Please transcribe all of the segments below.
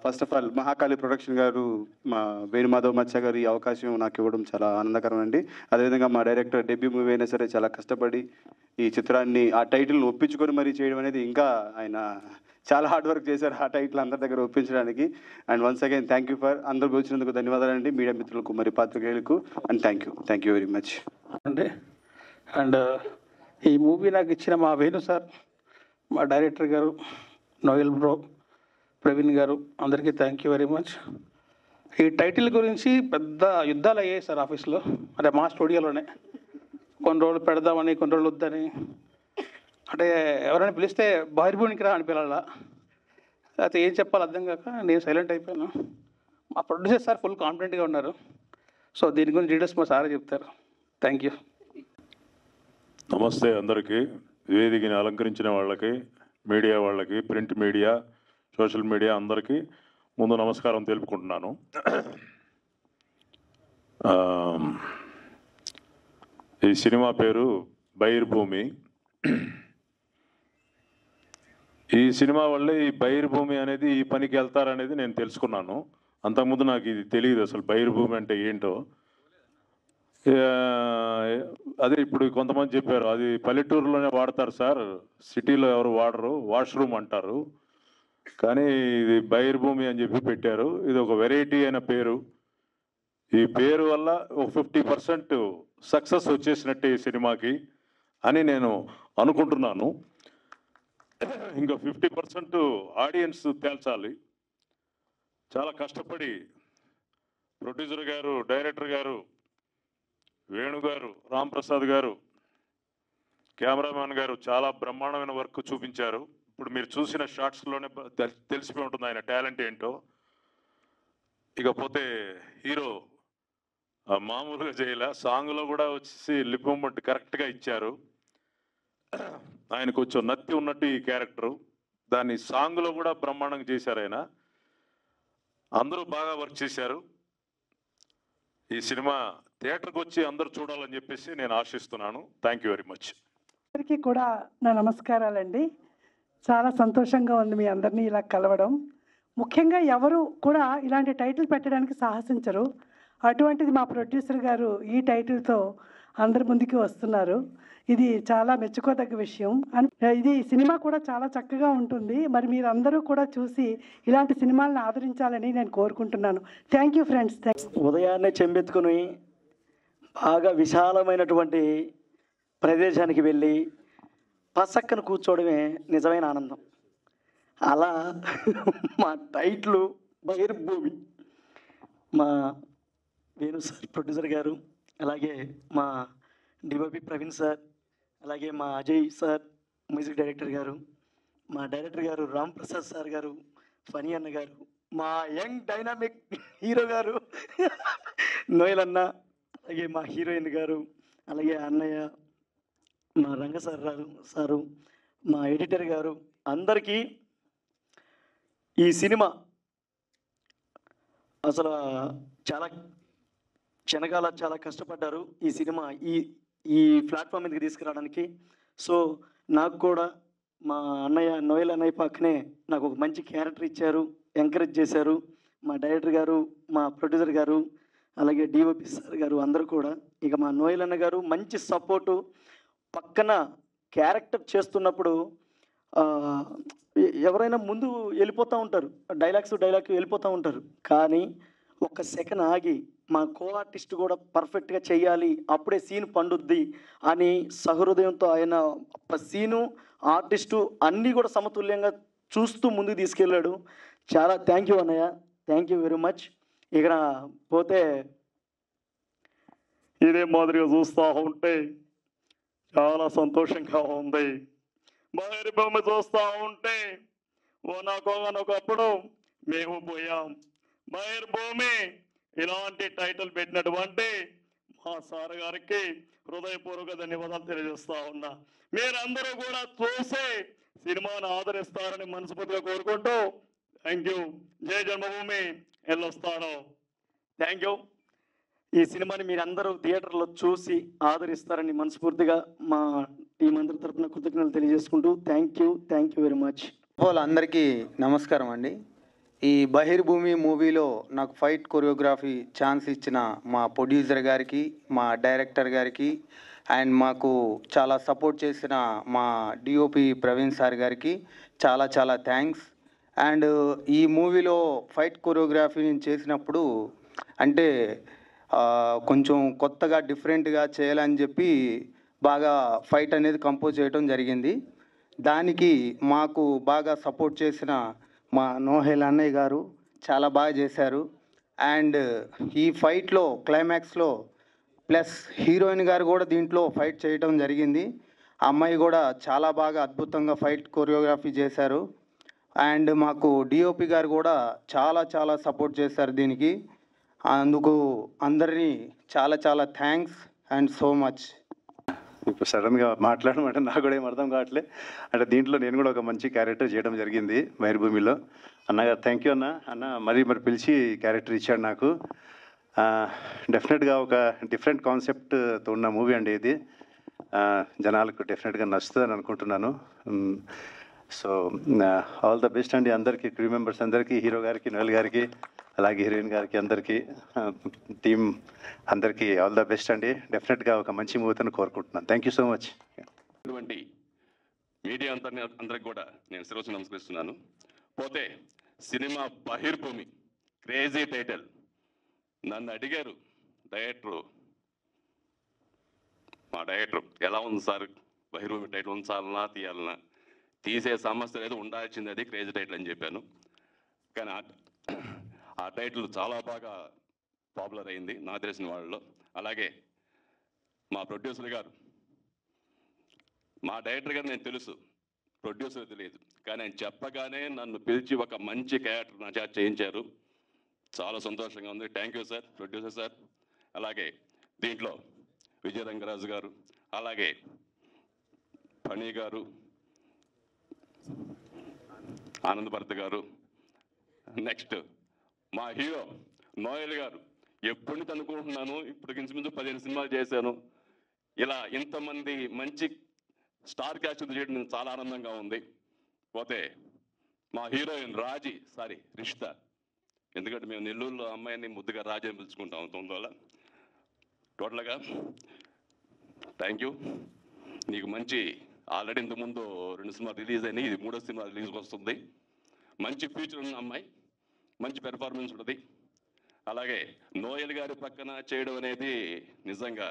First of all Mahakali production గారు, మా వేణుమాధవ్ మచ్చ గారు ఈ అవకాశం నాకు ఇవ్వడం చాలా ఆనందకరం అండి. అదేవిధంగా మా డైరెక్టర్ డెబ్యూ మూవీ అయినా సరే చాలా కష్టపడి ఈ చిత్రాన్ని ఆ టైటిల్ని ఒప్పించుకొని మరీ చేయడం అనేది, ఇంకా ఆయన చాలా హార్డ్ వర్క్ చేశారు ఆ టైటిల్ అందరి దగ్గర ఒప్పించడానికి. And once again thank you for అందరికి వచ్చినందుకు ధన్యవాదాలండి, మీడియా మిత్రులకు మరి పాత్రికేయులకు. And thank you very much అండి. అండ్ ఈ మూవీ నాకు ఇచ్చిన మా వేణు సార్, మా director garu, Noel bro, Praveen garu, అందరికీ థ్యాంక్ యూ వెరీ మచ్. ఈ టైటిల్ గురించి పెద్ద యుద్ధాలు అయ్యాయి సార్ ఆఫీస్లో, అంటే మా స్టూడియోలోనే. కొన్ని రోజులు పెడదామని, కొన్ని రోజులు వద్దని, అంటే ఎవరైనా పిలిస్తే బహిర్భూనికి రా అని పిల్లల, అయితే ఏం చెప్పాలి అర్థం కాక నేను సైలెంట్ అయిపోయాను. మా ప్రొడ్యూసర్ సార్ ఫుల్ కాన్ఫిడెంట్గా ఉన్నారు. సో దీని గురించి డీటెయిల్స్ మా సారే చెప్తారు. Thank you. నమస్తే అందరికీ. వేదికని అలంకరించిన వాళ్ళకి, మీడియా వాళ్ళకి, ప్రింట్ మీడియా, సోషల్ మీడియా అందరికీ ముందు నమస్కారం తెలుపుకుంటున్నాను. ఈ సినిమా పేరు బైర్భూమి. ఈ సినిమా వల్లే ఈ బైర్భూమి అనేది ఈ పనికి వెళ్తారనేది నేను తెలుసుకున్నాను. అంతకుముందు నాకు ఇది తెలియదు అసలు బైర్భూమి అంటే ఏంటో. అదే ఇప్పుడు కొంతమంది చెప్పారు అది పల్లెటూరులోనే వాడతారు సార్, సిటీలో ఎవరు వాడరు, వాష్రూమ్ అంటారు. కానీ ఇది బైర్భూమి అని చెప్పి పెట్టారు. ఇది ఒక వెరైటీ అయిన పేరు. ఈ పేరు వల్ల ఒక 50% సక్సెస్ వచ్చేసినట్టే ఈ సినిమాకి అని నేను అనుకుంటున్నాను. ఇంకా 50% ఆడియన్స్ తేల్చాలి. చాలా కష్టపడి ప్రొడ్యూసర్ గారు, డైరెక్టర్ గారు, వేణు గారు, రామ్ ప్రసాద్ గారు, కెమెరామ్యాన్ గారు చాలా బ్రహ్మాండమైన వర్క్ చూపించారు. ఇప్పుడు మీరు చూసిన షార్ట్స్లోనే తెలిసిపోయి ఉంటుంది ఆయన టాలెంట్ ఏంటో. ఇకపోతే హీరో మామూలుగా చేయలే, సాంగ్లో కూడా వచ్చేసి లిప్ మూమెంట్ కరెక్ట్గా ఇచ్చారు. ఆయన కొంచెం నత్తి ఉన్నట్టు ఈ క్యారెక్టరు, దాన్ని సాంగ్లో కూడా బ్రహ్మాండంగా చేశారు ఆయన. అందరూ బాగా వర్క్ చేశారు. ఈ సినిమా థియేటర్కి వచ్చి అందరూ చూడాలని చెప్పేసి నేను ఆశిస్తున్నాను. Thank you very much. అందరికీ కూడా నా నమస్కారాలండి. చాలా సంతోషంగా ఉంది మీ అందరినీ ఇలా కలవడం. ముఖ్యంగా ఎవరు కూడా ఇలాంటి టైటిల్ పెట్టడానికి సాహసించరు. అటువంటిది మా ప్రొడ్యూసర్ గారు ఈ టైటిల్తో అందరి ముందుకి వస్తున్నారు. ఇది చాలా మెచ్చుకోదగ్గ విషయం. ఇది సినిమా కూడా చాలా చక్కగా ఉంటుంది. మరి మీరందరూ కూడా చూసి ఇలాంటి సినిమాలను ఆదరించాలని నేను కోరుకుంటున్నాను. Thank you friends. ఉదయాన్నే చెంబెత్తుకుని బాగా విశాలమైనటువంటి ప్రదేశానికి వెళ్ళి పసక్కన కూర్చోవడమే నిజమైన ఆనందం. అలా మా టైటిల్ బైర్భూమి, మా వేణు సార్ ప్రొడ్యూసర్ గారు, అలాగే మా డిఓపి ప్రవీణ్ సార్, అలాగే మా అజయ్ సార్ మ్యూజిక్ డైరెక్టర్ గారు, మా డైరెక్టర్ గారు రామ్ ప్రసాద్ సార్ గారు, ఫనీ అన్న గారు, మా యంగ్ డైనామిక్ హీరో గారు నోయల్ అన్న, అలాగే మా హీరోయిన్ గారు, అలాగే అన్నయ్య, మా రంగ సారు, మా ఎడిటర్ గారు, అందరికీ ఈ సినిమా అసలు చాలా క్షణకాల చాలా కష్టపడ్డారు ఈ సినిమా ఈ ప్లాట్ఫామ్ మీదకి తీసుకురావడానికి. సో నాకు కూడా మా అన్నయ్య నోయల్ అన్నయ్య పక్కనే నాకు ఒక మంచి క్యారెక్టర్ ఇచ్చారు, ఎంకరేజ్ చేశారు. మా డైరెక్టర్ గారు, మా ప్రొడ్యూసర్ గారు, అలాగే డిఓపి సార్ గారు అందరూ కూడా. ఇక మా నోయల్ అన్న గారు మంచి సపోర్టు. పక్కన క్యారెక్టర్ చేస్తున్నప్పుడు ఎవరైనా ముందు వెళ్ళిపోతూ ఉంటారు, డైలాగ్ వెళ్ళిపోతూ ఉంటారు. కానీ ఒక సెకండ్ ఆగి మా కో ఆర్టిస్ట్ కూడా పర్ఫెక్ట్గా చెయ్యాలి, అప్పుడే సీన్ పండుద్ది అని సహృదయంతో ఆయన సీను, ఆర్టిస్టు అన్నీ కూడా సమతుల్యంగా చూస్తూ ముందుకు తీసుకెళ్ళాడు. చాలా థ్యాంక్ యూ అన్నయ్య, థ్యాంక్ యూ వెరీ మచ్. ఇక్కడ పోతే ఇదే మాదిరిగా చూస్తూ ఉంటే చాలా సంతోషంగా ఉంది. బహిర్భూమి చూస్తూ ఉంటే ఒకప్పుడు మేము పోయాం. బహిర్భూమి ఇలాంటి టైటిల్ పెట్టినటువంటి మా సార్ గారికి హృదయపూర్వక ధన్యవాదాలు తెలియజేస్తా ఉన్నా. మీరందరూ కూడా చూసి సినిమాను ఆదరిస్తారని మనస్ఫూర్తిగా కోరుకుంటూ థ్యాంక్ యూ. జై జన్మభూమి వెళ్ళొస్తాను. Thank you. ఈ సినిమాని మీరందరూ థియేటర్లో చూసి ఆదరిస్తారని మనస్ఫూర్తిగా మా టీం అందరి తరఫున కృతజ్ఞతలు తెలియజేసుకుంటూ థ్యాంక్ యూ వెరీ మచ్. అందరికీ నమస్కారం అండి. ఈ బహిర్భూమి మూవీలో నాకు ఫైట్ కొరియోగ్రఫీ ఛాన్స్ ఇచ్చిన మా ప్రొడ్యూసర్ గారికి, మా డైరెక్టర్ గారికి, అండ్ మాకు చాలా సపోర్ట్ చేసిన మా డిఓపి ప్రవీణ్ సార్ గారికి చాలా చాలా థ్యాంక్స్. అండ్ ఈ మూవీలో ఫైట్ కొరియోగ్రఫీ నేను చేసినప్పుడు అంటే కొంచెం కొత్తగా డిఫరెంట్గా చేయాలని చెప్పి బాగా ఫైట్ అనేది కంపోజ్ చేయడం జరిగింది. దానికి మాకు బాగా సపోర్ట్ చేసిన మా నోహెల్ అన్నయ్య గారు చాలా బాగా చేశారు. అండ్ ఈ ఫైట్లో క్లైమాక్స్లో ప్లస్ హీరోయిన్ గారు కూడా దీంట్లో ఫైట్ చేయడం జరిగింది. ఆ అమ్మాయి కూడా చాలా బాగా అద్భుతంగా ఫైట్ కొరియోగ్రఫీ చేశారు. అండ్ మాకు డిఓపి గారు కూడా చాలా చాలా సపోర్ట్ చేశారు దీనికి. అందుకు అందరినీ చాలా చాలా థ్యాంక్స్ అండ్ సో మచ్. ఇప్పుడు సడన్గా మాట్లాడమంటే నాకు కూడా ఏం అర్థం కావట్లే. అంటే దీంట్లో నేను కూడా ఒక మంచి క్యారెక్టర్ చేయడం జరిగింది బహిర్భూమిలో. అన్నగారు థ్యాంక్ యూ అన్న మరి పిలిచి క్యారెక్టర్ ఇచ్చాడు నాకు. డెఫినెట్గా ఒక డిఫరెంట్ కాన్సెప్ట్తో ఉన్న మూవీ అండి ఇది. జనాలకు డెఫినెట్గా నచ్చుతుందని అనుకుంటున్నాను. సో ఆల్ ద బెస్ట్ అండి అందరికీ, క్రూ మెంబర్స్ అందరికీ, హీరో గారికి, నోయల్ గారికి, అలాగే హీరోయిన్ గారికి, అందరికీ, టీమ్ అందరికీ ఆల్ ద బెస్ట్ అండి. డెఫినెట్గా ఒక మంచి మూవీతో కోరుకుంటున్నాను. Thank you so much. ఇటువంటి మీడియా అందరికి కూడా నేను శిరస్సు నమస్కరిస్తున్నాను. పోతే సినిమా బహిర్భూమి క్రేజీ టైటిల్. నన్ను అడిగారు మా డైరెక్టర్ ఎలా ఉంది సార్ బహిర్భూమి టైటిల్ ఉంచాలన్నా తీయాలన్నా, తీసే సమస్య లేదు, ఉండాల్సింది అది క్రేజీ టైటిల్ అని చెప్పాను. కానీ ఆ టైటిల్ చాలా బాగా పాపులర్ అయింది నాకు తెలిసిన వాళ్ళలో. అలాగే మా ప్రొడ్యూసర్ గారు, మా డైరెక్టర్ గారు నేను తెలుసు, ప్రొడ్యూసర్ తెలియదు, కానీ ఆయన చెప్పగానే నన్ను పిలిచి ఒక మంచి క్యారెక్టర్ నా చేత చేయించారు. చాలా సంతోషంగా ఉంది. Thank you sir, producer sir. అలాగే దీంట్లో విజయ రంగరాజు గారు, అలాగే ఫణి గారు, ఆనంద్ భరత్ గారు, నెక్స్ట్ మా హీరో నోయల్ గారు. ఎప్పటి నుంచి అనుకుంటున్నాను, ఇప్పుడు ఇంచుమించు 15 సినిమాలు చేశాను. ఇలా ఇంతమంది మంచి స్టార్ క్యాస్ట్ చేయడం చాలా ఆనందంగా ఉంది. పోతే మా హీరోయిన్ రిషిత, ఎందుకంటే మేము నెల్లూరులో అమ్మాయిని ముద్దుగా రాజీ అని పిలుచుకుంటాం. తొందరలో టోటల్గా థ్యాంక్ యూ. నీకు మంచి ఆల్రెడీ ఇంతకుముందు 2 సినిమాలు రిలీజ్ అయినాయి, ఇది 3వ సినిమా రిలీజ్కి వస్తుంది. మంచి ఫ్యూచర్ ఉన్న అమ్మాయి, మంచి పెర్ఫార్మెన్స్ ఉంటుంది. అలాగే నోయల్ గారి పక్కన చేయడం అనేది నిజంగా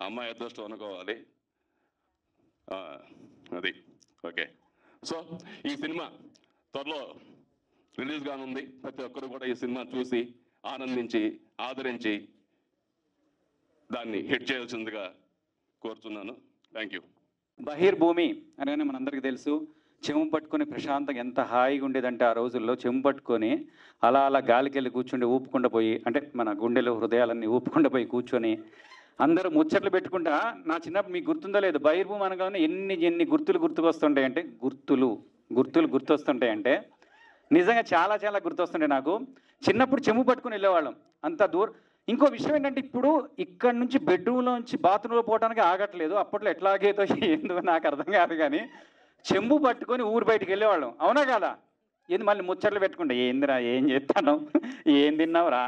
అమ్మాయి అదృష్టం అనుకోవాలి. అది ఓకే. సో ఈ సినిమా త్వరలో రిలీజ్ కానుంది. ప్రతి ఒక్కరు కూడా ఈ సినిమా చూసి ఆనందించి ఆదరించి దాన్ని హిట్ చేయాల్సిందిగా కోరుతున్నాను. Thank you. బహిర్భూమి అనగానే మనందరికీ తెలుసు, చెంబు పట్టుకొని ప్రశాంతంగా ఎంత హాయిగా ఉండేదంటే ఆ రోజుల్లో చెంబు పట్టుకొని అలా అలా గాలికి వెళ్ళి కూర్చుండి ఊపుకుండా పోయి, అంటే మన గుండెలు హృదయాలన్నీ ఊపుకుండా పోయి కూర్చొని అందరూ ముచ్చట్లు పెట్టుకుంటా. నా చిన్నప్పుడు మీకు గుర్తుందో లేదు, బహిర్భూమి అనగానే ఎన్ని గుర్తులు గుర్తుకొస్తుంటాయంటే గుర్తొస్తుంటాయంటే నిజంగా చాలా చాలా గుర్తొస్తుంటాయి నాకు. చిన్నప్పుడు చెంబు పట్టుకుని వెళ్ళేవాళ్ళం అంత దూరం. ఇంకో విషయం ఏంటంటే, ఇప్పుడు ఇక్కడ నుంచి బెడ్రూమ్లోంచి బాత్రూంలో పోవడానికి ఆగట్లేదు. అప్పట్లో ఎట్లాగేదో ఏందో నాకు అర్థం కాదు, కానీ చెంబు పట్టుకొని ఊరు బయటికి వెళ్ళేవాళ్ళం. అవునా కదా? ఏంది మళ్ళీ ముచ్చట్లు పెట్టుకుంటా, ఏందిరా ఏం చేస్తాను, ఏం తిన్నావురా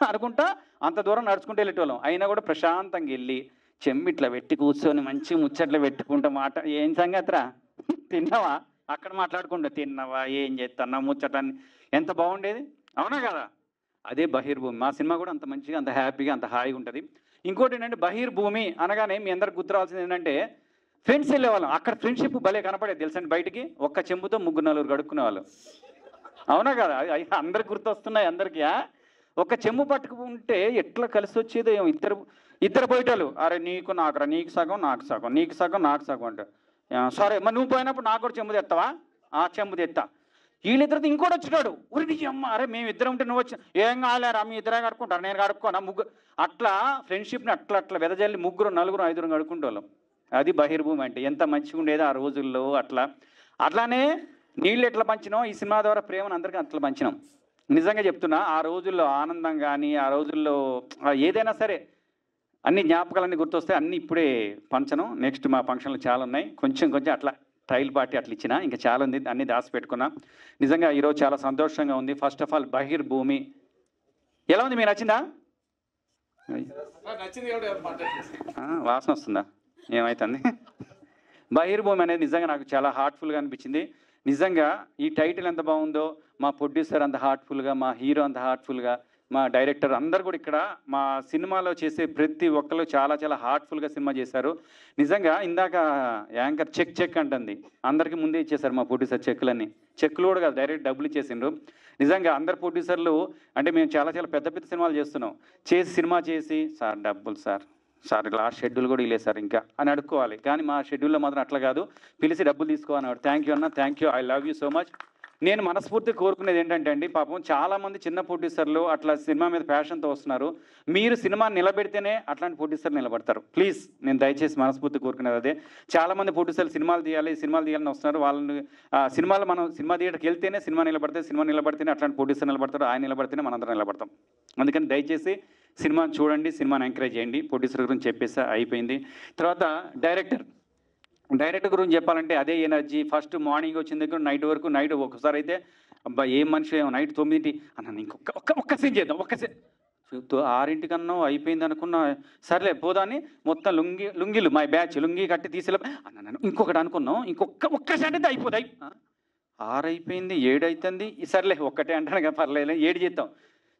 అనుకుంటా అంత దూరం నడుచుకుంటూ వెళ్ళేటోళ్ళం. అయినా కూడా ప్రశాంతంగా వెళ్ళి చెంబు ఇట్లా పెట్టి కూర్చొని మంచి ముచ్చట్లు పెట్టుకుంటా ఏం సంగతిరా తిన్నావా, అక్కడ మాట్లాడుకుంటా తిన్నావా, ఏం చేస్తున్నావు, ముచ్చటాన్ని ఎంత బాగుండేది. అవునా కదా? అదే బహిర్భూమి. మా సినిమా కూడా అంత మంచిగా, అంత హ్యాపీగా, అంత హాయిగా ఉంటుంది. ఇంకోటి ఏంటంటే, బహిర్భూమి అనగానే మీ అందరికి గుర్తు రావాల్సింది ఏంటంటే, ఫ్రెండ్స్ వెళ్ళేవాళ్ళం. అక్కడ ఫ్రెండ్షిప్ భలే కనపడేది తెలుసండి. బయటికి ఒక్క చెంబుతో 3-4 కడుక్కునేవాళ్ళు. అవునా కదా? అందరికి గుర్తొస్తున్నాయి అందరికీ. ఒక చెంబు పట్టుకుంటే ఎట్లా కలిసి వచ్చేదో ఏమో. ఇద్దరు పోయేటాలు, అరే నీకు నాకురా, నీకు సగం నాకు సగం, నీకు సగం నాకు సగం అంటే, సరే మరి నువ్వు పోయినప్పుడు నాకు కూడా చెంబు తెస్తావా? ఆ చెంబు తెస్తా. వీళ్ళిద్దరితో ఇంకోటి వచ్చినాడు, ఉరి అమ్మ, అరే మేము ఇద్దరం ఉంటే నువ్వు వచ్చి ఏం కాలేరా, మీ ఇద్దరే కడుక్కుంటారు, నేను కడుక్కోనా, ముగ్గురు. అట్లా ఫ్రెండ్షిప్ని అట్లా వెదజల్లి 3, 4, 5 కడుక్కుంటాం. అది బహిర్భూమి అంటే. ఎంత మంచిగా ఉండేది ఆ రోజుల్లో. అట్లానే నీళ్ళు ఎట్లా పంచినాం, ఈ సినిమా ద్వారా ప్రేమను అందరికీ అట్లా పంచినాం. నిజంగా చెప్తున్నా, ఆ రోజుల్లో ఆనందం కానీ, ఆ రోజుల్లో ఏదైనా సరే అన్ని జ్ఞాపకాలన్నీ గుర్తొస్తాయి. అన్నీ ఇప్పుడే పంచను. నెక్స్ట్ మా ఫంక్షన్లు చాలా ఉన్నాయి, కొంచెం అట్లా ట్రయల్ పార్టీ అట్లా ఇచ్చిన, ఇంకా చాలా ఉంది, అన్ని దాచి పెట్టుకున్నా. నిజంగా ఈరోజు చాలా సంతోషంగా ఉంది. ఫస్ట్ ఆఫ్ ఆల్ బహిర్భూమి ఎలా ఉంది, మీకు నచ్చిందా? వాసన వస్తుందా? ఏమైతుంది? బహిర్భూమి అనేది నిజంగా నాకు చాలా హార్ట్ఫుల్గా అనిపించింది. నిజంగా ఈ టైటిల్ ఎంత బాగుందో, మా ప్రొడ్యూసర్ అంత హార్ట్ఫుల్గా, మా హీరో అంత హార్ట్ఫుల్గా, మా డైరెక్టర్ అందరు కూడా ఇక్కడ మా సినిమాలో చేసే ప్రతి ఒక్కరు చాలా చాలా హార్ట్ఫుల్గా సినిమా చేశారు. నిజంగా ఇందాక యాంకర్ చెక్ అంటుంది, అందరికీ ముందే ఇచ్చేశారు మా ప్రొడ్యూసర్ చెక్కులు కూడా కాదు, డైరెక్ట్ డబ్బులు ఇచ్చేసిండ్రు. నిజంగా అందరు ప్రొడ్యూసర్లు అంటే మేము చాలా చాలా పెద్ద పెద్ద సినిమాలు చేస్తున్నాం, సినిమా చేసి సార్ డబ్బులు సార్ లాస్ట్ షెడ్యూల్ కూడా ఇలే సార్ ఇంకా అని అడుక్కోవాలి, కానీ మా షెడ్యూల్లో మాత్రం అట్లా కాదు, పిలిచి డబ్బులు తీసుకోవాలన్నాడు. థ్యాంక్ యూ అన్న, thank you, I love you so much. నేను మనస్ఫూర్తిగా కోరుకునేది ఏంటంటే అండి, పాపం చాలామంది చిన్న ప్రొడ్యూసర్లు అట్లా సినిమా మీద ప్యాషన్తో వస్తున్నారు. మీరు సినిమా నిలబెడితేనే అట్లాంటి ప్రొడ్యూసర్లు నిలబడతారు. ప్లీజ్, నేను దయచేసి మనస్ఫూర్తిగా కోరుకునేది అదే. చాలామంది ప్రొడ్యూసర్లు సినిమాలు తీయాలని వస్తున్నారు. వాళ్ళని సినిమాలు మనం సినిమా థియేటర్కి వెళ్తేనే సినిమా నిలబడితేనే అట్లాంటి ప్రొడ్యూసర్ నిలబడతారు, ఆయన నిలబడితేనే మనందరం నిలబడతాం. అందుకని దయచేసి సినిమాని చూడండి, సినిమాని ఎంకరేజ్ చేయండి. ప్రొడ్యూసర్ గురించి చెప్పేసి అయిపోయింది. తర్వాత డైరెక్టర్ గురించి చెప్పాలంటే అదే ఎనర్జీ. ఫస్ట్ మార్నింగ్ వచ్చిన దగ్గర నైట్ ఒకసారి అయితే అబ్బా ఏం మనిషి, నైట్ 9 అన్న ఒక్క సీన్ చేద్దాం, ఒక్క సీన్ 6 అయిపోయింది అనుకున్నా, సర్లే పోదాన్ని మొత్తం లుంగీలు మా బ్యాచ్ లుంగి కట్టి తీసేలా అన్న ఇంకొకటి అనుకున్నాం, ఒక్క షాట్ అయితే అయిపోతాయి. 6 అయిపోయింది, 7 అవుతుంది, సర్లే ఒక్కటే అంటాను కదా, పర్లేదు 7 చేద్దాం,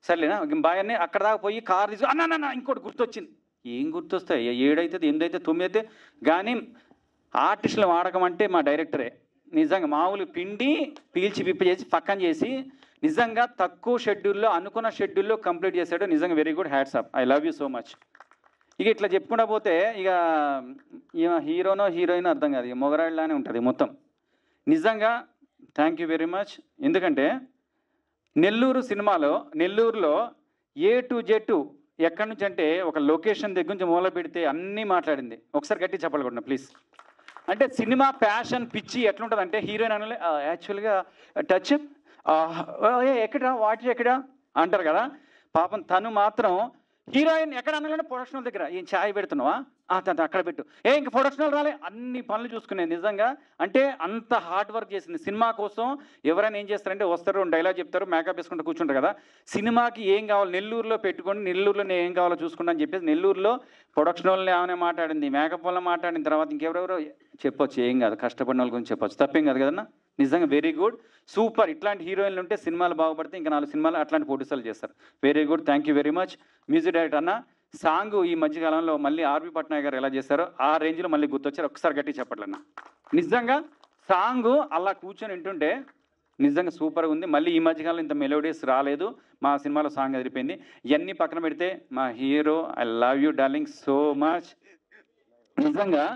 సర్లేనా బాయ్ అని అక్కడ దాకా పోయి కార్ తీసు అన్న ఇంకోటి గుర్తొచ్చింది. ఏం గుర్తొస్తాయి? 7 అవుతుంది, 8 అవుతుంది, 9 అయితే. కానీ ఆర్టిస్టులు వాడకం అంటే మా డైరెక్టరే. నిజంగా మామూలు పిండి పీల్చి విప్పి చేసి పక్కన చేసి నిజంగా తక్కువ షెడ్యూల్లో అనుకున్న షెడ్యూల్లో కంప్లీట్ చేశాడు. నిజంగా very good, hats off, I love you so much. ఇక ఇట్లా చెప్పుకుంటా పోతే ఇక హీరోనో హీరోయిన్ అర్థం కాదు, ఇక మొగరాళ్ళలానే ఉంటుంది మొత్తం. నిజంగా థ్యాంక్ యూ వెరీ మచ్. ఎందుకంటే నెల్లూరులో A to Z ఎక్కడి నుంచి అంటే ఒక లొకేషన్ దగ్గర నుంచి మూల పెడితే అన్నీ మాట్లాడింది. ఒకసారి గట్టి చెప్పాలి కూడా ప్లీజ్. అంటే సినిమా ప్యాషన్ పిచ్చి ఎట్లుంటుంది అంటే హీరోయిన్ అనలే యాక్చువల్గా టచ్ ఎక్కడా వాటి ఎక్కడా అంటారు కదా, పాపం తను మాత్రం హీరోయిన్ ఎక్కడ అనగానే ప్రొడక్షనల్ దగ్గర ఏం ఛాయ్ పెడుతున్నావా అక్కడ పెట్టు, ఇంక ప్రొడక్షనల్ రాలే, అన్ని పనులు చూసుకునేది. నిజంగా అంటే అంత హార్డ్ వర్క్ చేసింది సినిమా కోసం. ఎవరైనా ఏం చేస్తారంటే వస్తారు, డైలాగ్ చెప్తారు, మేకప్ వేసుకుంటూ కూర్చుంటారు కదా. సినిమాకి ఏం కావాలి నెల్లూరులో పెట్టుకొని, నెల్లూరులో నేను ఏం కావాలో చూసుకుంటా అని చెప్పేసి నెల్లూరులో ప్రొడక్షన్ వాళ్ళని ఏమైనా మాట్లాడింది, మేకప్ వల్ల మాట్లాడిన తర్వాత ఇంకెవరెవరో చెప్పొచ్చు, ఏం కాదు, కష్టపడిన వాళ్ళ గురించి చెప్పొచ్చు, తప్పేం కాదు కదన్నా. నిజంగా వెరీ గుడ్, సూపర్. ఇట్లాంటి హీరోయిన్లు ఉంటే సినిమాలు బాగుపడితే ఇంకా 4 సినిమాలు అట్లాంటి ప్రొడ్యూసర్లు చేస్తారు. Very good, thank you very much. Music director అన్న సాంగ్ ఈ మధ్యకాలంలో మళ్ళీ ఆర్బి పట్నాయక్ గారు ఎలా చేశారో ఆ రేంజ్లో మళ్ళీ గుర్తొచ్చారు. ఒకసారి గట్టి చెప్పట్లన్న. నిజంగా సాంగ్ అలా కూర్చొని వింటుంటే నిజంగా సూపర్గా ఉంది. మళ్ళీ ఈ మధ్యకాలంలో ఇంత మెలోడీస్ రాలేదు. మా సినిమాలో సాంగ్ అదిరిపోయింది. ఇవన్నీ పక్కన పెడితే మా hero, I love you darling so much. నిజంగా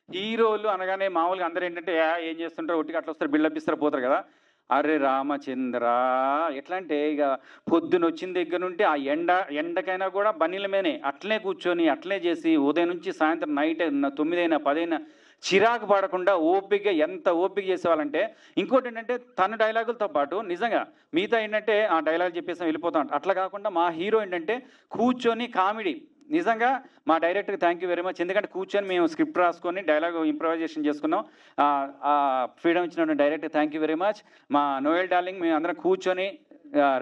హీరోలు అనగానే మామూలుగా అందరూ ఏంటంటే ఏం చేస్తుంటారు, ఒట్టిగా అట్లా వస్తారు, బిల్డప్ ఇస్తారు, పోతారు కదా. అరే రామచంద్ర ఎట్లా అంటే ఇక పొద్దున వచ్చిన దగ్గర నుండి ఆ ఎండకైనా కూడా బన్నీల మీదనే అట్లనే కూర్చొని అట్లనే చేసి ఉదయం నుంచి సాయంత్రం నైట్ 9 అయినా 10 అయినా చిరాకు పడకుండా ఓపిక, ఎంత ఓపిక చేసేవాళ్ళంటే. ఇంకోటి ఏంటంటే తన డైలాగులతో పాటు నిజంగా మిగతా ఏంటంటే ఆ డైలాగ్ చెప్పేసి వెళ్ళిపోతాం, అట్లా కాకుండా మా హీరో ఏంటంటే కూర్చొని కామెడీ. నిజంగా మా డైరెక్టర్కి థ్యాంక్ యూ వెరీ మచ్. ఎందుకంటే కూర్చొని మేము స్క్రిప్ట్ రాసుకొని డైలాగ్ ఇంప్రవైజేషన్ చేసుకున్నాం. ఫ్రీడమ్ ఇచ్చినటువంటి director thank you very much. మా నోయల్ డార్లింగ్ మేము అందరం కూర్చొని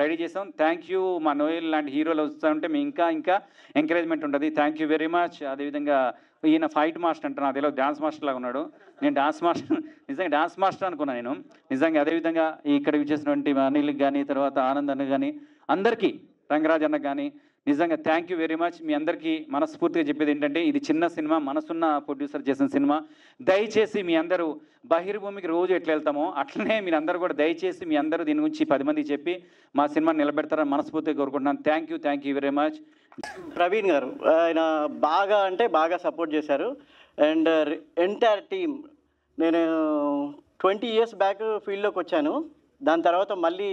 రెడీ చేసాం. Thank you. మా నోయల్ లాంటి హీరోలు వస్తూ ఉంటే మేము ఇంకా ఎంకరేజ్మెంట్ ఉంటుంది. Thank you very much. అదేవిధంగా ఈయన ఫైట్ మాస్టర్ అంటారు, నాకు తెలియదు, డాన్స్ మాస్టర్ లాగా ఉన్నాడు. నేను డాన్స్ మాస్టర్, నిజంగా డాన్స్ మాస్టర్ అనుకున్నాను నేను. నిజంగా అదేవిధంగా ఇక్కడికి వచ్చేసినటువంటి అనిల్కి కానీ, తర్వాత ఆనంద్ అన్న కానీ, అందరికీ, రంగరాజ్ అన్నకు కానీ నిజంగా థ్యాంక్ యూ వెరీ మచ్. మీ అందరికీ మనస్ఫూర్తిగా చెప్పేది ఏంటంటే ఇది చిన్న సినిమా, మనసున్న ప్రొడ్యూసర్ చేసిన సినిమా. దయచేసి మీ అందరూ బహిర్భూమికి రోజు ఎట్లా వెళ్తామో అట్లనే మీరు అందరూ కూడా దయచేసి మీ అందరూ దీని గురించి 10 మందికి చెప్పి మా సినిమాని నిలబెడతారని మనస్ఫూర్తిగా కోరుకుంటున్నాను. Thank you very much. Praveen గారు ఆయన బాగా సపోర్ట్ చేశారు. అండ్ ఎంటైర్ టీమ్, నేను 20 years బ్యాక్ ఫీల్డ్లోకి వచ్చాను, దాని తర్వాత మళ్ళీ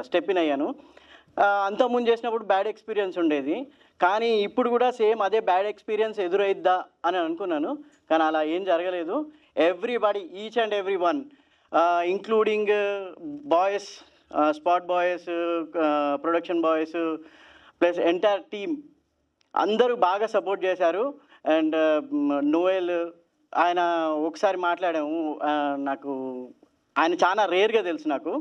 స్టెప్ ఇన్ అయ్యాను. అంతకుముందు చేసినప్పుడు బ్యాడ్ ఎక్స్పీరియన్స్ ఉండేది, కానీ ఇప్పుడు కూడా సేమ్ అదే బ్యాడ్ ఎక్స్పీరియన్స్ ఎదురైద్దా అని అనుకున్నాను, కానీ అలా ఏం జరగలేదు. Everybody, each and every one, including boys, spot boys, production boys, plus entire team అందరూ బాగా సపోర్ట్ చేశారు. అండ్ నోయల్, ఆయన ఒకసారి మాట్లాడాము. నాకు ఆయన చాలా రేర్గా తెలుసు నాకు.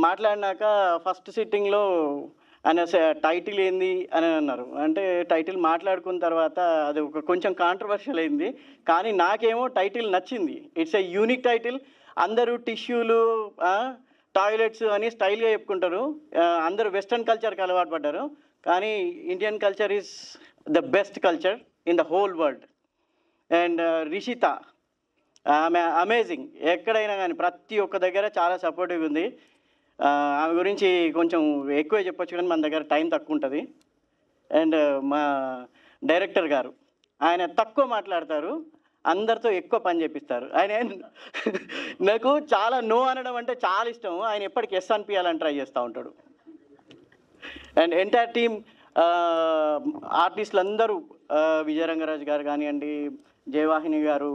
మాట్లాడినాక ఫస్ట్ సిట్టింగ్లో ఆయన టైటిల్ ఏంది అని అన్నారు. అంటే టైటిల్ మాట్లాడుకున్న తర్వాత అది ఒక కొంచెం కాంట్రవర్షియల్ అయింది, కానీ నాకేమో టైటిల్ నచ్చింది. It's a unique title. అందరూ టిష్యూలు, టాయిలెట్స్ అని స్టైల్గా చెప్పుకుంటారు. అందరూ వెస్ట్రన్ కల్చర్కి అలవాటు పడ్డారు, కానీ Indian culture is the best culture in the whole world. And Rishitha, ఆమె అమేజింగ్. ఎక్కడైనా కానీ ప్రతి ఒక్క దగ్గర చాలా సపోర్టివ్గా ఉంది. ఆమె గురించి కొంచెం ఎక్కువే చెప్పొచ్చు, కానీ మన దగ్గర టైం తక్కువ ఉంటుంది. అండ్ మా డైరెక్టర్ గారు, ఆయన తక్కువ మాట్లాడతారు, అందరితో ఎక్కువ పని చేపిస్తారు. ఆయన నాకు చాలా నో అనడం అంటే చాలా ఇష్టం. ఆయన ఎప్పటికి ఎస్ అనిపించాలని ట్రై చేస్తూ ఉంటాడు. అండ్ ఎంటైర్ టీమ్ ఆర్టిస్టులు అందరూ, విజయరంగరాజు గారు కానివ్వండి, జయవాహిని గారు,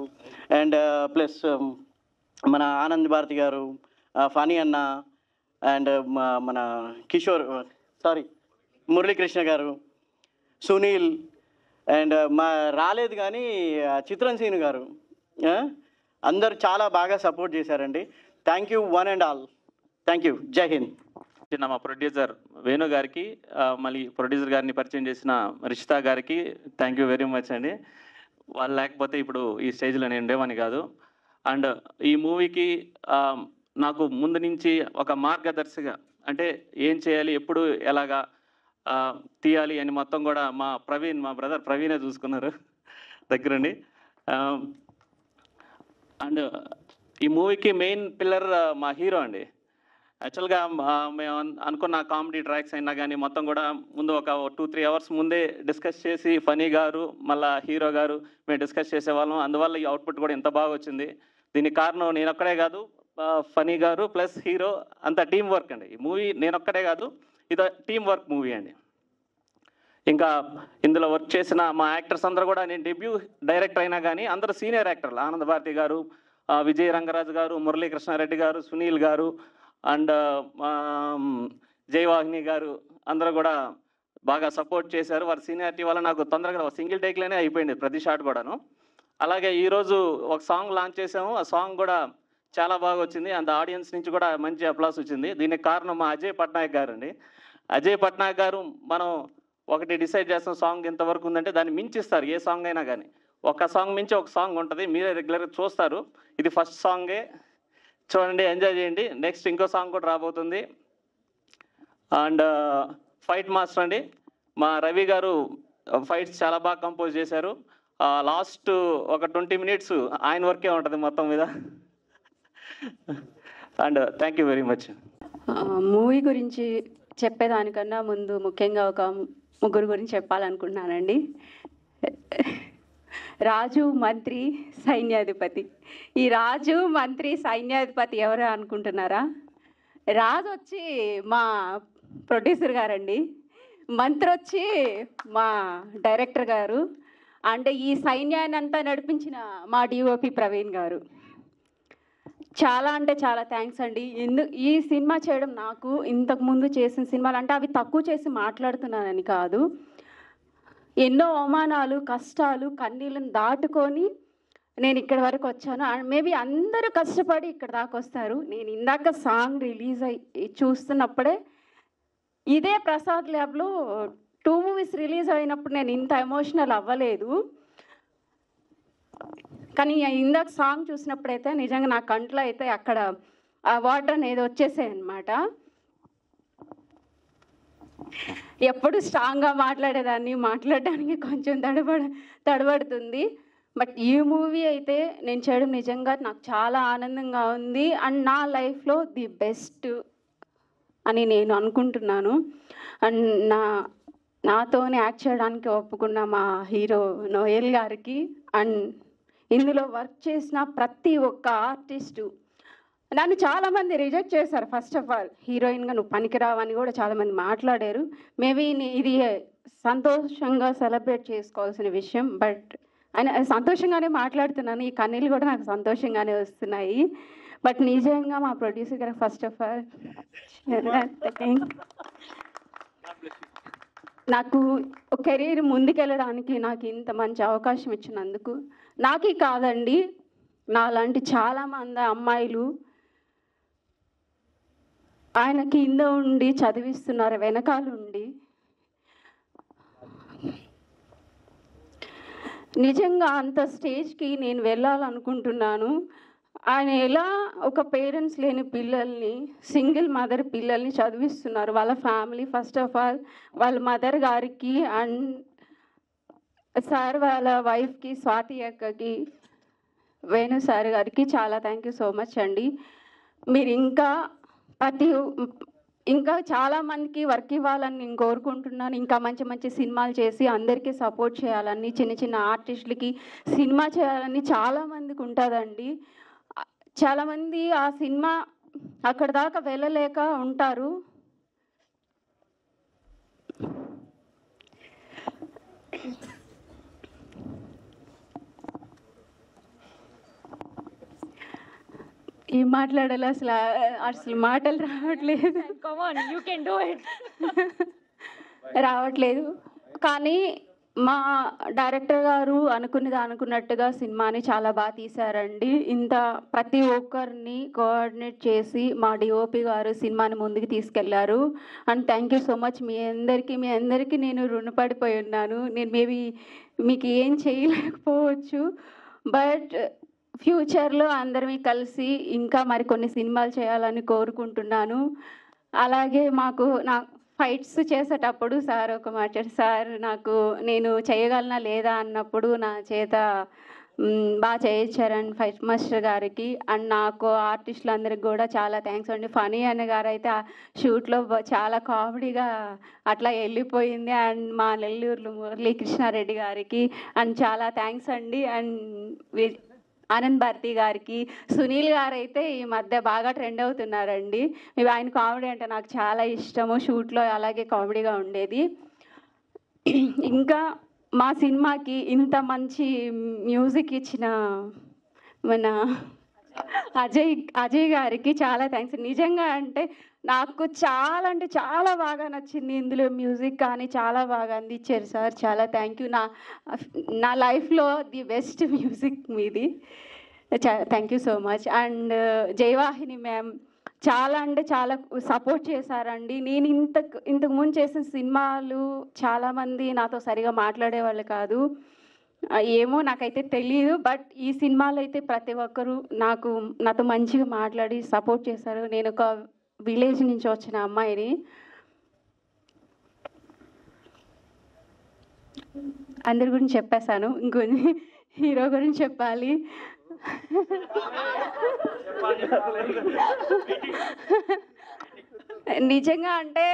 అండ్ ప్లస్ మన ఆనంద్ భారతి గారు, ఫనీ అన్న, అండ్ మన కిషోర్ మురళీకృష్ణ గారు, సునీల్, అండ్ మా రాలేదు కానీ చిత్రం సీను గారు, అందరూ చాలా బాగా సపోర్ట్ చేశారండి. Thank you one and all. Thank you. జై హింద్. మా ప్రొడ్యూసర్ వేణు గారికి, మళ్ళీ ప్రొడ్యూసర్ గారిని పరిచయం చేసిన రిషితా గారికి థ్యాంక్ యూ వెరీ మచ్ అండి. వాళ్ళు లేకపోతే ఇప్పుడు ఈ స్టేజ్లో నేను ఉండేవాని కాదు. అండ్ ఈ మూవీకి నాకు ముందు నుంచి ఒక మార్గదర్శిగా, అంటే ఏం చేయాలి, ఎప్పుడు ఎలాగా తీయాలి అని మొత్తం కూడా మా బ్రదర్ ప్రవీణే చూసుకున్నారు దగ్గరండి. అండ్ ఈ మూవీకి మెయిన్ పిల్లర్ మా హీరో అండి. యాక్చువల్గా మేము అనుకున్న కామెడీ ట్రాక్స్ అయినా కానీ మొత్తం కూడా ముందు ఒక 2-3 అవర్స్ ముందే డిస్కస్ చేసి ఫనీ గారు మళ్ళీ హీరో గారు మేము డిస్కస్ చేసేవాళ్ళం. అందువల్ల ఈ అవుట్పుట్ కూడా ఎంత బాగా వచ్చింది. దీనికి కారణం నేను ఒక్కడే కాదు, ఫనీ గారు ప్లస్ హీరో, అంత టీం వర్క్ అండి. ఈ మూవీ నేను ఒక్కడే కాదు, ఇది టీం వర్క్ మూవీ అండి. ఇంకా ఇందులో వర్క్ చేసిన మా యాక్టర్స్ అందరూ కూడా, నేను డెబ్యూ డైరెక్టర్ అయినా కానీ అందరూ సీనియర్ యాక్టర్లు. ఆనంద్ భారతి గారు, విజయ రంగరాజు గారు, మురళీకృష్ణారెడ్డి గారు, సునీల్ గారు, అండ్ జయవాహిని గారు అందరూ కూడా బాగా సపోర్ట్ చేశారు. వారి సీనియారిటీ వల్ల నాకు తొందరగా సింగిల్ టేక్లోనే అయిపోయింది ప్రతి షాట్ కూడాను. అలాగే ఈరోజు ఒక సాంగ్ లాంచ్ చేసాము, ఆ సాంగ్ కూడా చాలా బాగా వచ్చింది. అంత ఆడియన్స్ నుంచి కూడా మంచి అప్లాస్ వచ్చింది. దీనికి కారణం మా అజయ్ పట్నాయక్ గారు అండి. అజయ్ పట్నాయక్ గారు, మనం ఒకటి డిసైడ్ చేస్తాం సాంగ్ ఎంతవరకు ఉందంటే దాన్ని మించిస్తారు ఏ సాంగ్ అయినా కానీ. ఒక సాంగ్ మించి ఒక సాంగ్ ఉంటుంది, మీరే రెగ్యులర్గా చూస్తారు. ఇది ఫస్ట్ సాంగే, చూడండి, ఎంజాయ్ చేయండి. నెక్స్ట్ ఇంకో సాంగ్ కూడా రాబోతుంది. అండ్ ఫైట్ మాస్టర్ అండి, మా రవి గారు ఫైట్స్ చాలా బాగా కంపోజ్ చేశారు. లాస్ట్ ఒక 20 మినిట్స్ ఆయన వర్కే ఉంటుంది మొత్తం మీద. And thank you very much. Movie గురించి చెప్పేదానికన్నా ముందు ముఖ్యంగా ఒక ముగ్గురు గురించి చెప్పాలనుకుంటున్నానండి. రాజు, మంత్రి, సైన్యాధిపతి. ఈ రాజు, మంత్రి, సైన్యాధిపతి ఎవరు అనుకుంటున్నారా? రాజు వచ్చి మా ప్రొడ్యూసర్ గారండి, మంత్రి వచ్చి మా డైరెక్టర్ గారు, అంటే ఈ సైన్యాన్ని అంతా నడిపించిన మా డిఓపి ప్రవీణ్ గారు. చాలా అంటే చాలా థ్యాంక్స్ అండి. ఈ సినిమా చేయడం, నాకు ఇంతకుముందు చేసిన సినిమాలు అంటే అవి తక్కువ చేసి మాట్లాడుతున్నానని కాదు, ఎన్నో అవమానాలు, కష్టాలు, కన్నీళ్ళని దాటుకొని నేను ఇక్కడి వరకు వచ్చాను. మేబీ అందరూ కష్టపడి ఇక్కడ దాకా వస్తారు. నేను ఇందాక సాంగ్ రిలీజ్ అయ్యి చూస్తున్నప్పుడే, ఇదే ప్రసాద్ ల్యాబ్లో 2 మూవీస్ రిలీజ్ అయినప్పుడు నేను ఇంత ఎమోషనల్ అవ్వలేదు. కానీ ఇందాక సాంగ్ చూసినప్పుడైతే నిజంగా నా కంట్లో అయితే అక్కడ ఆ వాటర్ అనేది వచ్చేసాయి అన్నమాట. ఎప్పుడు స్ట్రాంగ్గా మాట్లాడేదాన్ని, మాట్లాడడానికి కొంచెం తడబడుతుంది. బట్ ఈ మూవీ అయితే నేను చేయడం నిజంగా నాకు చాలా ఆనందంగా ఉంది. అండ్ నా లైఫ్లో ది బెస్ట్ అని నేను అనుకుంటున్నాను. అండ్ నాతోనే యాక్ట్ చేయడానికి ఒప్పుకున్న మా హీరో నోయల్ గారికి, అండ్ ఇందులో వర్క్ చేసిన ప్రతి ఒక్క ఆర్టిస్టు. నన్ను చాలామంది రిజెక్ట్ చేశారు. ఫస్ట్ ఆఫ్ ఆల్, హీరోయిన్గా నువ్వు పనికిరావని కూడా చాలామంది మాట్లాడారు. మేబీ ఇది సంతోషంగా సెలబ్రేట్ చేసుకోవాల్సిన విషయం. బట్ ఆయన సంతోషంగానే మాట్లాడుతున్నాను, ఈ కన్నీళ్ళు కూడా నాకు సంతోషంగానే వస్తున్నాయి. బట్ నిజంగా మా ప్రొడ్యూసర్ గారు ఫస్ట్ ఆఫ్ ఆల్ నాకు కెరీర్ ముందుకెళ్ళడానికి నాకు ఇంత మంచి అవకాశం ఇచ్చినందుకు నాకే కాదండి, నాలాంటి చాలామంది అమ్మాయిలు ఆయన కింద ఉండి చదివిస్తున్నారు, వెనకాలండి. నిజంగా అంత స్టేజ్కి నేను వెళ్ళాలనుకుంటున్నాను. ఆయన ఎలా ఒక పేరెంట్స్ లేని పిల్లల్ని, సింగిల్ మదర్ పిల్లల్ని చదివిస్తున్నారు. వాళ్ళ ఫ్యామిలీ ఫస్ట్ ఆఫ్ ఆల్ వాళ్ళ మదర్ గారికి అండ్ సార్ వాళ్ళ వైఫ్కి స్వాతి అక్కకి, వేణు సార్ గారికి చాలా థ్యాంక్ యూ సో మచ్ అండి. మీరు ఇంకా చాలామందికి వర్క్ ఇవ్వాలని నేను కోరుకుంటున్నాను. ఇంకా మంచి మంచి సినిమాలు చేసి అందరికీ సపోర్ట్ చేయాలని, చిన్న చిన్న ఆర్టిస్టులకి సినిమా చేయాలని చాలామందికి ఉంటుందండి. చాలామంది ఆ సినిమా అక్కడ దాకా వెళ్ళలేక ఉంటారు. ఏం మాట్లాడాలి అసలు మాటలు రావట్లేదు. You can do it. రావట్లేదు. కానీ మా డైరెక్టర్ గారు అనుకున్నట్టుగా సినిమాని చాలా బాగా తీశారండి. ఇంత ప్రతి ఒక్కరిని కోఆర్డినేట్ చేసి మా డిఓపి గారు సినిమాని ముందుకు తీసుకెళ్లారు. And thank you so much. మీ అందరికీ నేను రుణపడిపోయి ఉన్నాను. నేను మేబీ మీకు ఏం చేయలేకపోవచ్చు, బట్ ఫ్యూచర్లో అందరం కలిసి ఇంకా మరికొన్ని సినిమాలు చేయాలని కోరుకుంటున్నాను. అలాగే నా ఫైట్స్ చేసేటప్పుడు సార్ ఒక మాట, సార్ నేను చేయగలనా లేదా అన్నప్పుడు నా చేత బాగా చేయించారండి ఫైట్ మాస్టర్ గారికి. అండ్ నాకు ఆర్టిస్టులందరికీ కూడా చాలా థ్యాంక్స్ అండి. ఫనీ అన్న గారు అయితే ఆ షూట్లో చాలా కామెడీగా అట్లా వెళ్ళిపోయింది. అండ్ మా నెల్లూరు మురళీకృష్ణారెడ్డి గారికి అండ్ చాలా థ్యాంక్స్ అండి. అండ్ ఆనంద్ భారతి గారికి, సునీల్ గారు అయితే ఈ మధ్య బాగా ట్రెండ్ అవుతున్నారండి. ఆయన కామెడీ అంటే నాకు చాలా ఇష్టము. షూట్లో అలాగే కామెడీగా ఉండేది. ఇంకా మా సినిమాకి ఇంత మంచి మ్యూజిక్ ఇచ్చిన మన అజయ్ గారికి చాలా థ్యాంక్స్. నిజంగా అంటే నాకు చాలా బాగా నచ్చింది. ఇందులో మ్యూజిక్ కానీ చాలా బాగా అందించారు సార్. చాలా థ్యాంక్ యూ. నా లైఫ్లో ది బెస్ట్ మ్యూజిక్ మీది. Thank you so much. And Jayavahini ma'am చాలా సపోర్ట్ చేశారండి. నేను ఇంతకు ముందు చేసిన సినిమాలు చాలామంది నాతో సరిగా మాట్లాడేవాళ్ళు కాదు. ఏమో నాకైతే తెలియదు, బట్ ఈ సినిమాలో అయితే ప్రతి ఒక్కరూ నాతో మంచిగా మాట్లాడి సపోర్ట్ చేశారు. నేను ఒక విలేజ్ నుంచి వచ్చిన అమ్మాయిని. అందరి గురించి చెప్పేశాను. ఇంకొన్ని హీరో గురించి చెప్పాలి. నిజంగా అంటే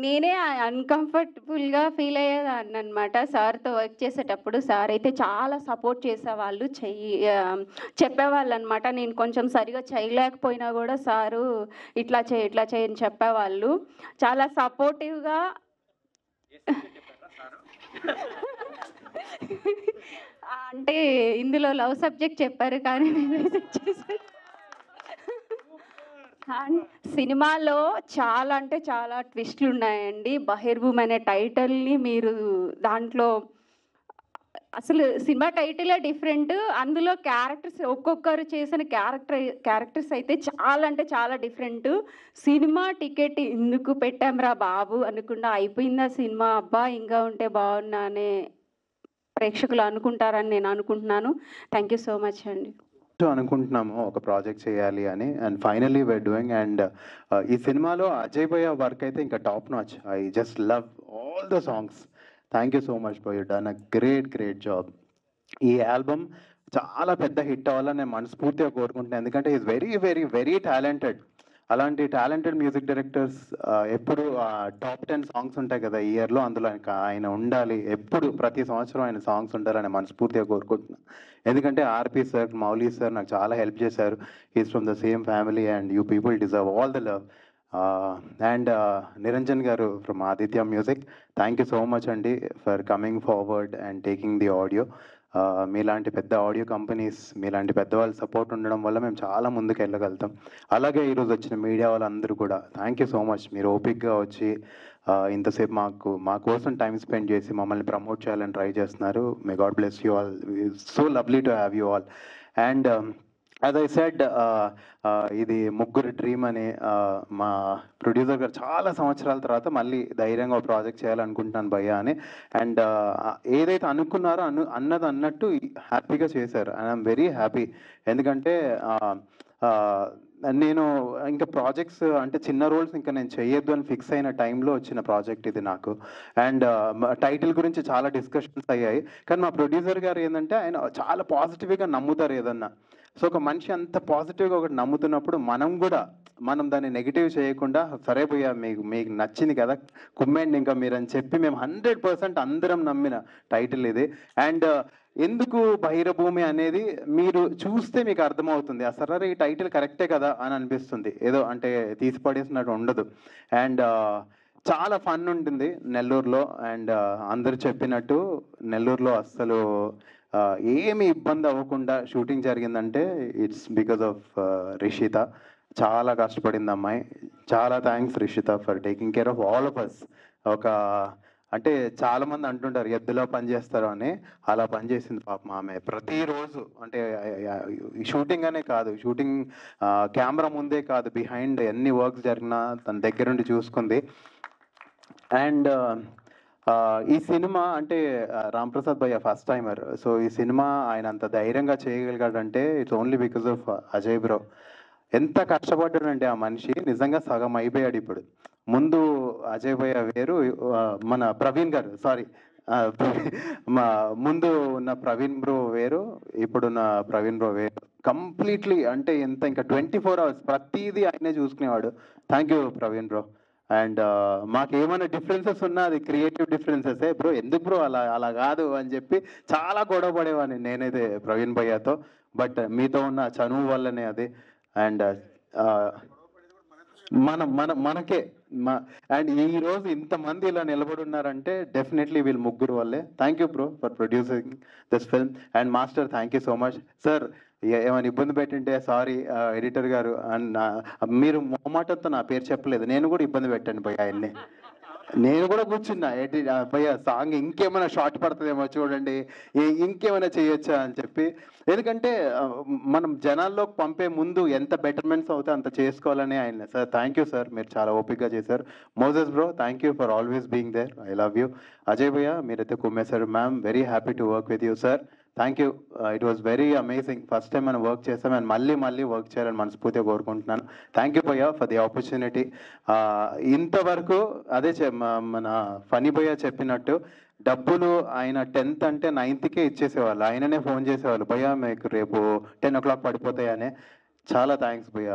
నేనే అన్కంఫర్టబుల్గా ఫీల్ అయ్యేదాన్ని అనమాట సార్తో వర్క్ చేసేటప్పుడు. సార్ అయితే చాలా సపోర్ట్ చేసేవాళ్ళు, చెప్పేవాళ్ళు అనమాట. నేను కొంచెం సరిగా చేయలేకపోయినా కూడా సారు ఇట్లా చేయి అని చెప్పేవాళ్ళు. చాలా సపోర్టివ్గా. అంటే ఇందులో లవ్ సబ్జెక్ట్ చెప్పారు కానీ నేను రిజెక్ట్ చేశాను. సినిమాలో చాలా ట్విస్ట్లు ఉన్నాయండి. బహిర్భూమి అనే టైటిల్ని మీరు దాంట్లో అసలు సినిమా టైటిలే డిఫరెంట్. అందులో క్యారెక్టర్స్ ఒక్కొక్కరు చేసిన క్యారెక్టర్స్ అయితే చాలా డిఫరెంట్. సినిమా టికెట్ ఎందుకు పెట్టాంరా బాబు అనుకుండా అయిపోయిందా సినిమా, అబ్బా ఇంకా ఉంటే బాగున్నానే ప్రేక్షకులు అనుకుంటారని నేను అనుకుంటున్నాను. థ్యాంక్ యూ సో మచ్ అండి. అనుకుంటున్నాము ఒక ప్రాజెక్ట్ చేయాలి అని, and finally we're doing. And ఈ సినిమాలో అజయ్ భయ్య వర్క్ అయితే ఇంకా top notch. I just love all the songs. Thank you so much bro, you done a great job. ఈ ఆల్బమ్ చాలా పెద్ద హిట్ అవ్వాలని నేను మనస్ఫూర్తిగా కోరుకుంటున్నాను. ఎందుకంటే ఈజ్ వెరీ టాలెంటెడ్. అలాంటి టాలెంటెడ్ మ్యూజిక్ డైరెక్టర్స్ ఎప్పుడు టాప్ 10 సాంగ్స్ ఉంటాయి కదా ఇయర్లో, అందులో ఆయన ఉండాలి. ఎప్పుడు ప్రతి సంవత్సరం ఆయన సాంగ్స్ ఉండాలని మనస్ఫూర్తిగా కోరుకుంటున్నాను. ఎందుకంటే ఆర్పి సార్, మౌలీ సార్ నాకు చాలా హెల్ప్ చేశారు. Is from the same family and you people deserve all the love. And Niranjan garu from Aditya music, thank you so much అండి for coming forward and taking the audio. మీలాంటి పెద్ద ఆడియో కంపెనీస్, మీలాంటి పెద్దవాళ్ళ support ఉండడం వల్ల మేము చాలా ముందుకు వెళ్ళగలుగుతాం. అలాగే ఈరోజు వచ్చిన మీడియా వాళ్ళందరూ కూడా థ్యాంక్ యూ సో మచ్. మీరు ఓపిక్గా వచ్చి ఇంతసేపు మా కోసం టైం స్పెండ్ చేసి మమ్మల్ని ప్రమోట్ చేయాలని ట్రై చేస్తున్నారు. May God bless you all. So lovely to have you all. And as I said, ఇది ముగ్గురు డ్రీమ్ అని మా ప్రొడ్యూసర్ గారు చాలా సంవత్సరాల తర్వాత మళ్ళీ ధైర్యంగా ఒక ప్రాజెక్ట్ చేయాలనుకుంటున్నాను భయ్య అని. అండ్ ఏదైతే అనుకున్నారో అన్నది అన్నట్టు హ్యాపీగా చేశారు. And I'm very happy. ఎందుకంటే నేను ఇంకా ప్రాజెక్ట్స్ అంటే చిన్న రోల్స్ ఇంకా నేను చేయొద్దు అని ఫిక్స్ అయిన టైంలో వచ్చిన ప్రాజెక్ట్ ఇది నాకు. అండ్ టైటిల్ గురించి చాలా డిస్కషన్స్ అయ్యాయి. కానీ మా ప్రొడ్యూసర్ గారు ఏంటంటే ఆయన చాలా పాజిటివ్గా నమ్ముతారు ఏదన్నా. సో ఒక మనిషి అంత పాజిటివ్గా ఒకటి నమ్ముతున్నప్పుడు మనం దాన్ని నెగిటివ్ చేయకుండా, సరే భయ్యా మీకు నచ్చింది కదా కుమ్మేండి ఇంకా మీరు అని చెప్పి మేము 100% అందరం నమ్మిన టైటిల్ ఇది. అండ్ ఎందుకు బహిరభూమి అనేది మీరు చూస్తే మీకు అర్థమవుతుంది. అసలు ఈ టైటిల్ కరెక్టే కదా అని అనిపిస్తుంది. ఏదో అంటే తీసి పడేసినట్టు ఉండదు. అండ్ చాలా ఫన్ ఉంటుంది నెల్లూరులో. అండ్ అందరూ చెప్పినట్టు నెల్లూరులో అస్సలు ఏమి ఇబ్బంది అవ్వకుండా షూటింగ్ జరిగిందంటే ఇట్స్ బికాజ్ ఆఫ్ రిషిత. చాలా కష్టపడింది అమ్మాయి. చాలా thanks Rishitha for taking care of all of us. అంటే చాలా మంది అంటుంటారు ఎద్దులో పని చేస్తారు అని, అలా పనిచేసింది పాపం ఆమె. ప్రతిరోజు అంటే షూటింగ్ అనే కాదు, షూటింగ్ కెమెరా ముందే కాదు, బిహైండ్ ఎన్ని వర్క్స్ జరిగినా తన దగ్గరుండి చూసుకుంది. అండ్ ఈ సినిమా అంటే రాంప్రసాద్ భయ్య ఫస్ట్ టైమర్. సో ఈ సినిమా ఆయన అంత ధైర్యంగా చేయగలిగాడంటే it's only because of Ajay bro. ఎంత కష్టపడ్డాడంటే ఆ మనిషి నిజంగా సగం అయిపోయాడు ఇప్పుడు. ముందు అజయ్ భయ్య వేరు, మన ప్రవీణ్ గారు ముందు ఉన్న ప్రవీణ్ బ్రో వేరు, ఇప్పుడున్న ప్రవీణ్ బ్రో వేరు. కంప్లీట్లీ అంటే ఇంకా 24 hours ప్రతిదీ ఆయనే చూసుకునేవాడు. Thank you Praveen bro. And మాకేమైనా డిఫరెన్సెస్ ఉన్నా అది క్రియేటివ్ డిఫరెన్సెసే బ్రో. ఎందుకు బ్రో అలా కాదు అని చెప్పి చాలా గొడవ పడేవాడిని నేనైతే ప్రవీణ్ భయ్యతో. బట్ మీతో ఉన్న చనువు వల్లనే అది. అండ్ మనకే అండ్ ఈరోజు ఇంతమంది ఇలా నిలబడి ఉన్నారంటే డెఫినెట్లీ వీళ్ళు ముగ్గురు వల్లే. Thank you bro for producing this film. And master thank you so much. Sir ఏమైనా ఇబ్బంది పెట్టింటే సారీ ఎడిటర్ గారు. అండ్ మీరు మొహమాటంతో నా పేరు చెప్పలేదు, నేను కూడా ఇబ్బంది పెట్టాను భయ్య ఆయన్ని. నేను కూడా కూర్చున్నా భయ్య సాంగ్ ఇంకేమైనా షార్ట్ పడుతుందేమో చూడండి, ఇంకేమైనా చేయొచ్చా అని చెప్పి. ఎందుకంటే మనం జనాల్లోకి పంపే ముందు ఎంత బెటర్మెంట్స్ అవుతే అంత చేసుకోవాలని ఆయన. సార్ థ్యాంక్ యూ సార్, మీరు చాలా ఓపిక్గా చేశారు. Moses bro thank you for always being there. I love you. Ajay భయ్య మీరైతే కుమ్మేశారు. Ma'am very happy to work with you sir. Thank you. It was very amazing. First time మనం work చేస్తాం and మళ్ళీ వర్క్ చేయాలని మనస్ఫూర్తిగా కోరుకుంటున్నాను. థ్యాంక్ యూ భయ్య ఫర్ ది ఆపర్చునిటీ. ఇంతవరకు అదే మన ఫనీ భయ్య చెప్పినట్టు డబ్బులు ఆయన 10th అంటే 9thకే ఇచ్చేసేవాళ్ళు. ఆయననే ఫోన్ చేసేవాళ్ళు, భయ్య మీకు రేపు 10 o'clock పడిపోతాయనే. చాలా థ్యాంక్స్ భయ్య.